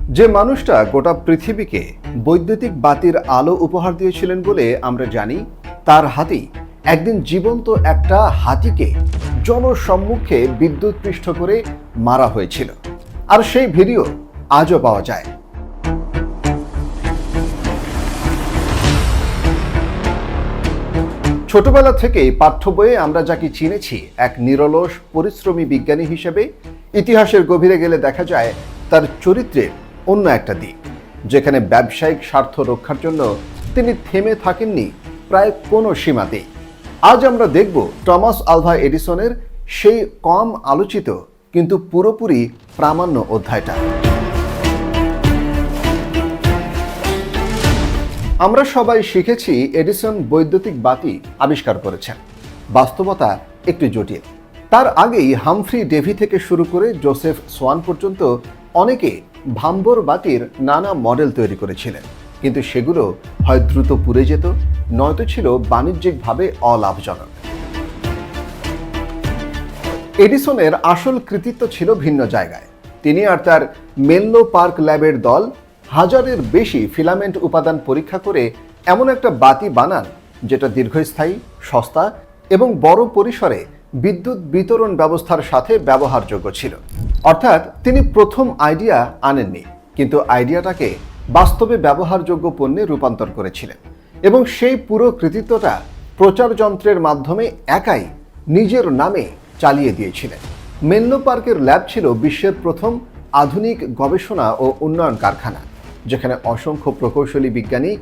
যে মানুষটা গোটা পৃথিবীকে বৈদ্যুতিক বাতির আলো উপহার দিয়েছিলেন বলে আমরা জানি, তার হাতেই একদিন জীবন্ত একটা হাতিকে জনসম্মুখে বিদ্যুৎপৃষ্ট করে মারা হয়েছিল। আর সেই ভিডিও আজও পাওয়া যায়। ছোটবেলা থেকেই পাঠ্য বইয়ে আমরা যাকে চিনেছি এক নিরলস পরিশ্রমী বিজ্ঞানী হিসেবে, ইতিহাসের গভীরে গেলে দেখা যায় তার চরিত্রের অন্য একটা দিক, যেখানে ব্যবসায়িক স্বার্থ রক্ষার জন্য তিনি থেমে থাকেননি প্রায় কোনো সীমাতেই। আজ আমরা দেখব টমাস আলভা এডিসনের সেই কম আলোচিত কিন্তু পুরোপুরি প্রামাণ্য অধ্যায়টা। আমরা সবাই শিখেছি এডিসন বৈদ্যুতিক বাতি আবিষ্কার করেছেন। বাস্তবতা একটু জটিল। তার আগেই হামফ্রি ডেভি থেকে শুরু করে জোসেফ সোয়ান পর্যন্ত অনেকে ভাম্বর বাতির নানা মডেল তৈরি করেছিলেন, কিন্তু সেগুলো হয় দ্রুত পুড়ে যেত, নয়তো ছিল বাণিজ্যিকভাবে অলাভজনক। এডিসনের আসল কৃতিত্ব ছিল ভিন্ন জায়গায়। তিনি আর তার মেনলো পার্ক ল্যাবের দল হাজারের বেশি ফিলামেন্ট উপাদান পরীক্ষা করে এমন একটা বাতি বানান যেটা দীর্ঘস্থায়ী, সস্তা এবং বড় পরিসরে বিদ্যুৎ বিতরণ ব্যবস্থার সাথে ব্যবহারযোগ্য ছিল। অর্থাৎ তিনি প্রথম আইডিয়া আনেননি, কিন্তু আইডিয়াটাকে বাস্তবে ব্যবহারযোগ্য পণ্যে রূপান্তর করেছিলেন এবং সেই পুরো কৃতিত্বটা প্রচার যন্ত্রের মাধ্যমে একাই নিজের নামে চালিয়ে দিয়েছিলেন। মেনলো পার্কের ল্যাব ছিল বিশ্বের প্রথম আধুনিক গবেষণা ও উন্নয়ন কারখানা, যেখানে অসংখ্য প্রকৌশলী বিজ্ঞানী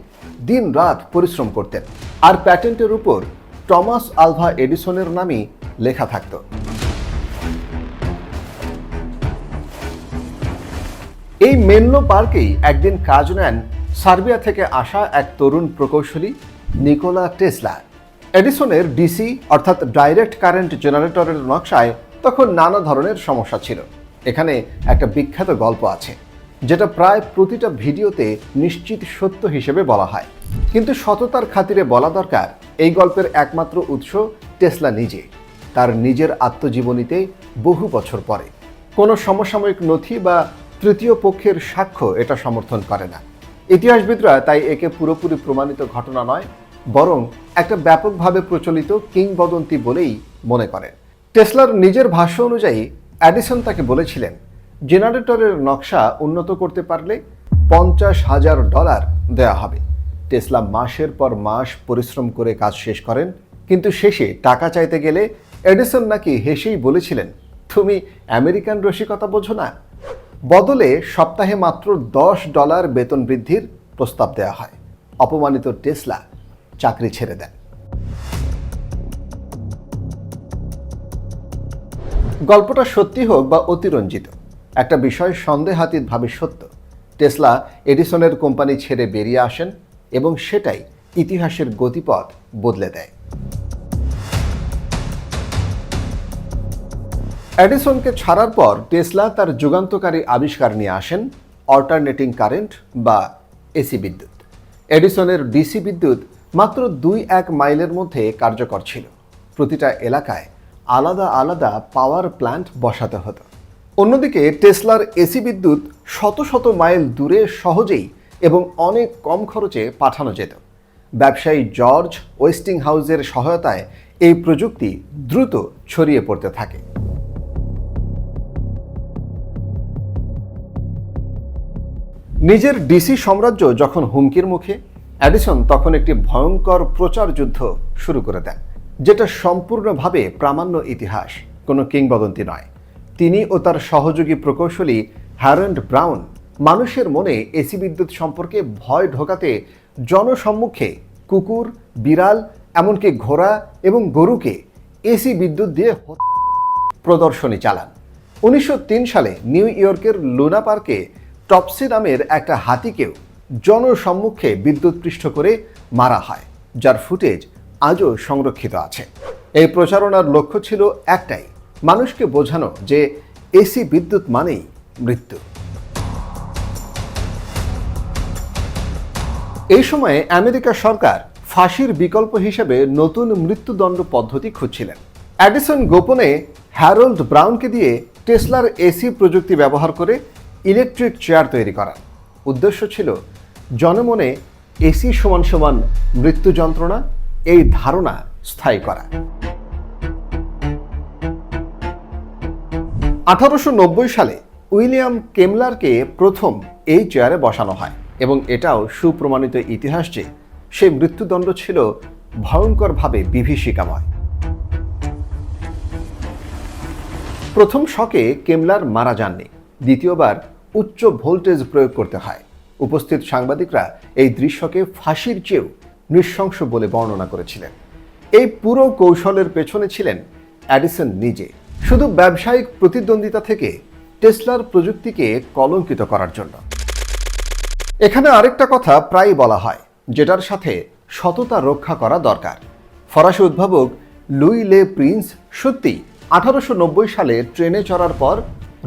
দিন-রাত পরিশ্রম করতেন, আর প্যাটেন্টের উপর টমাস আলভা এডিসনের নামই লেখা থাকত। এই মেনলো পার্কেই একদিন কাজ নেন সার্বিয়া থেকে আসা এক তরুণ প্রকৌশলী নিকোলা টেসলা। এডিসনের ডিসি অর্থাৎ ডাইরেক্ট কারেন্ট জেনারেটরের নকশায় তখন নানা ধরনের সমস্যা ছিল। এখানে একটা বিখ্যাত গল্প আছে, যেটা প্রায় প্রতিটা ভিডিওতে নিশ্চিত সত্য হিসেবে বলা হয়, কিন্তু সততার খাতিরে বলা দরকার এই গল্পের একমাত্র উৎস টেসলা নিজে, তার নিজের আত্মজীবনীতে বহু বছর পরে। কোনো সমসাময়িক নথি বা তৃতীয় পক্ষের সাক্ষ্য এটা সমর্থন করে না। ইতিহাসবিদরা তাই একে পুরোপুরি প্রমাণিত ঘটনা নয়, বরং একটা ব্যাপকভাবে প্রচলিত কিংবদন্তি বলেই মনে করেন। টেসলার নিজের ভাষ্য অনুযায়ী এডিসন তাকে বলেছিলেন, জেনারেটরের নকশা উন্নত করতে পারলে $50,000 দেওয়া হবে। টেসলা মাসের পর মাস পরিশ্রম করে কাজ শেষ করেন, কিন্তু শেষে টাকা চাইতে গেলে এডিসন নাকি হেসেই বলেছিলেন, তুমি আমেরিকান রসিকতা বোঝো না। বদলে সপ্তাহে মাত্র $10 বেতন বৃদ্ধির প্রস্তাব দেওয়া হয়। অপমানিত টেসলা চাকরি ছেড়ে দেন। গল্পটা সত্যি হোক বা অতিরঞ্জিত, একটা বিষয় সন্দেহাতীতভাবে সত্য। টেসলা এডিসনের কোম্পানি ছেড়ে বেরিয়ে আসেন এবং সেটাই ইতিহাসের গতিপথ বদলে দেয়। এডিসনকে ছাড়ার পর টেসলা তার যুগান্তকারী আবিষ্কার নিয়ে আসেন অল্টারনেটিং কারেন্ট বা এসি বিদ্যুৎ। এডিসনের ডিসি বিদ্যুৎ মাত্র 2-1 মাইলের মধ্যে কার্যকর ছিল। প্রতিটা এলাকায় আলাদা আলাদা পাওয়ার প্ল্যান্ট বসাতে হতো। অন্যদিকে টেসলার এসি বিদ্যুৎ শত শত মাইল দূরে সহজেই এবং অনেক কম খরচে পাঠানো যেত। ব্যবসায়ী জর্জ ওয়েস্টিংহাউসের সহায়তায় এই প্রযুক্তি দ্রুত ছড়িয়ে পড়তে থাকে। নিজের ডিসি সাম্রাজ্য যখন হুমকির মুখে, এডিসন তখন একটি ভয়ঙ্কর প্রচার যুদ্ধ শুরু করে দেন, যেটা সম্পূর্ণভাবে প্রামাণ্য ইতিহাস, কোনো কিংবদন্তি নয়। তিনি ও তার সহযোগী প্রকৌশলী হ্যারল্ড ব্রাউন মানুষের মনে এসি বিদ্যুৎ সম্পর্কে ভয় ঢোকাতে জনসম্মুখে কুকুর, বিড়াল, এমনকি ঘোড়া এবং গরুকে এসি বিদ্যুৎ দিয়ে প্রদর্শনী চালান। 1903 সালে নিউ ইয়র্কের লুনা পার্কে টপসি নামের একটা হাতিকেও জনসম্মুখে বিদ্যুৎপৃষ্ট করে মারা হয়, যার ফুটেজ আজও সংরক্ষিত আছে। এই প্রচারণার লক্ষ্য ছিল একটাই, মানুষকে বোঝানো যে এসি বিদ্যুৎ মানেই মৃত্যু। এই সময়ে আমেরিকা সরকার ফাঁসির বিকল্প হিসেবে নতুন মৃত্যুদণ্ড পদ্ধতি খুঁজছিলেন। এডিসন গোপনে হ্যারল্ড ব্রাউনকে দিয়ে টেসলার এসি প্রযুক্তি ব্যবহার করে ইলেকট্রিক চেয়ার তৈরি করা। উদ্দেশ্য ছিল জনমনে এসি সমান সমান মৃত্যু যন্ত্রণা, এই ধারণা স্থায়ী করা। 1890 সালে উইলিয়াম কেমলারকে প্রথম এই চেয়ারে বসানো হয় এবং এটাও সুপ্রমাণিত ইতিহাস যে সেই মৃত্যুদণ্ড ছিল ভয়ঙ্করভাবে বিভীষিকাময়। প্রথম শকে কেমলার মারা যাননি, দ্বিতীয়বার উচ্চ ভোল্টেজ প্রয়োগ করতে হয়। উপস্থিত সাংবাদিকরা এই দৃশ্যকে ফাঁসির চেয়েও নৃশংস বলে বর্ণনা করেছিলেন। এই পুরো কৌশলের পেছনে ছিলেন এডিসন নিজে, শুধু ব্যবসায়িক প্রতিদ্বন্দ্বিতা থেকে টেসলার প্রযুক্তিকে কলঙ্কিত করার জন্য। এখানে আরেকটা কথা প্রায়ই বলা হয়, যেটার সাথে সততা রক্ষা করা দরকার। ফরাসি উদ্ভাবক লুই লে প্রিন্স সত্যি 1890 সালে ট্রেনে চড়ার পর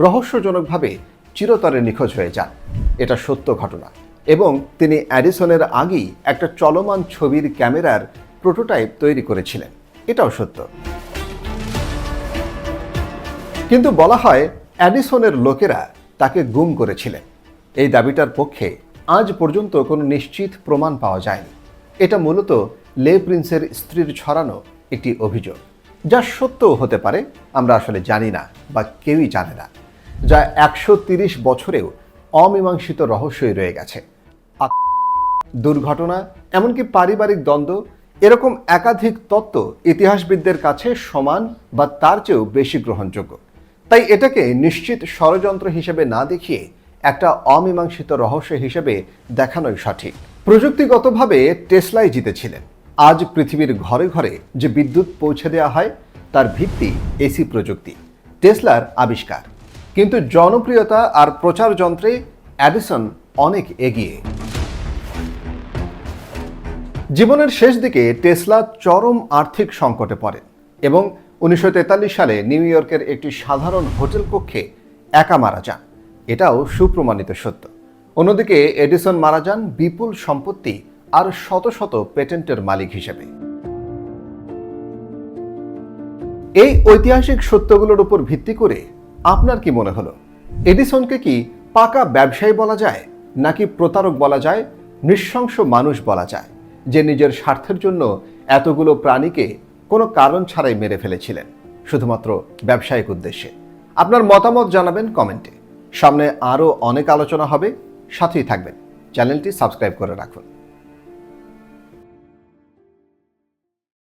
রহস্যজনকভাবে চিরতরে নিখোঁজ হয়ে যান। এটা সত্য ঘটনা এবং তিনি এডিসনের আগেই একটা চলমান ছবির ক্যামেরার প্রোটোটাইপ তৈরি করেছিলেন, এটাও সত্য। কিন্তু বলা হয় এডিসনের লোকেরা তাকে গুম করেছিলেন। এই দাবিটার পক্ষে আজ পর্যন্ত কোনো নিশ্চিত প্রমাণ পাওয়া যায়নি। এটা মূলত লে প্রিন্সের স্ত্রীর ছড়ানো একটি অভিযোগ, যা সত্যও হতে পারে, আমরা আসলে জানি না বা কেউই জানে না, যা 130 বছরেও অমীমাংসিত রহস্যই রয়ে গেছে। দুর্ঘটনা, এমনকি পারিবারিক দ্বন্দ্ব, এরকম একাধিক তত্ত্ব ইতিহাসবিদদের কাছে সমান বা তার চেয়েও বেশি গ্রহণযোগ্য। তাই এটাকে নিশ্চিত ষড়যন্ত্র হিসেবে না দেখিয়ে একটা অমীমাংসিত রহস্য হিসেবে দেখানোই সঠিক। প্রযুক্তিগতভাবে টেসলাই জিতেছিলেন। আজ পৃথিবীর ঘরে ঘরে যে বিদ্যুৎ পৌঁছে দেওয়া হয় তার ভিত্তি এসি প্রযুক্তি, টেসলার আবিষ্কার। কিন্তু জনপ্রিয়তা আর প্রচার যন্ত্রে এডিসন অনেক এগিয়ে। জীবনের শেষ দিকে টেসলা চরম আর্থিক সংকটে পড়েন এবং 1943 সালে নিউ ইয়র্কের একটি সাধারণ হোটেল কক্ষে একা মারা যান। এটাও সুপ্রমাণিত সত্য। অন্যদিকে এডিসন মারা যান বিপুল সম্পত্তি আর শত শত পেটেন্টের মালিক হিসেবে। এই ঐতিহাসিক সত্যগুলোর উপর ভিত্তি করে আপনার কি মনে হলো? এডিসনকে কি পাকা ব্যবসায়ী বলা যায়, নাকি প্রতারক বলা যায়, নৃশংস মানুষ বলা যায়, যে নিজের স্বার্থের জন্য এতগুলো প্রাণীকে কোনো কারণ ছাড়াই মেরে ফেলেছিলেন শুধুমাত্র ব্যবসায়িক উদ্দেশ্যে? আপনার মতামত জানাবেন কমেন্টে। সামনে আরও অনেক আলোচনা হবে, সাথেই থাকবেন। চ্যানেলটি সাবস্ক্রাইব করে রাখুন।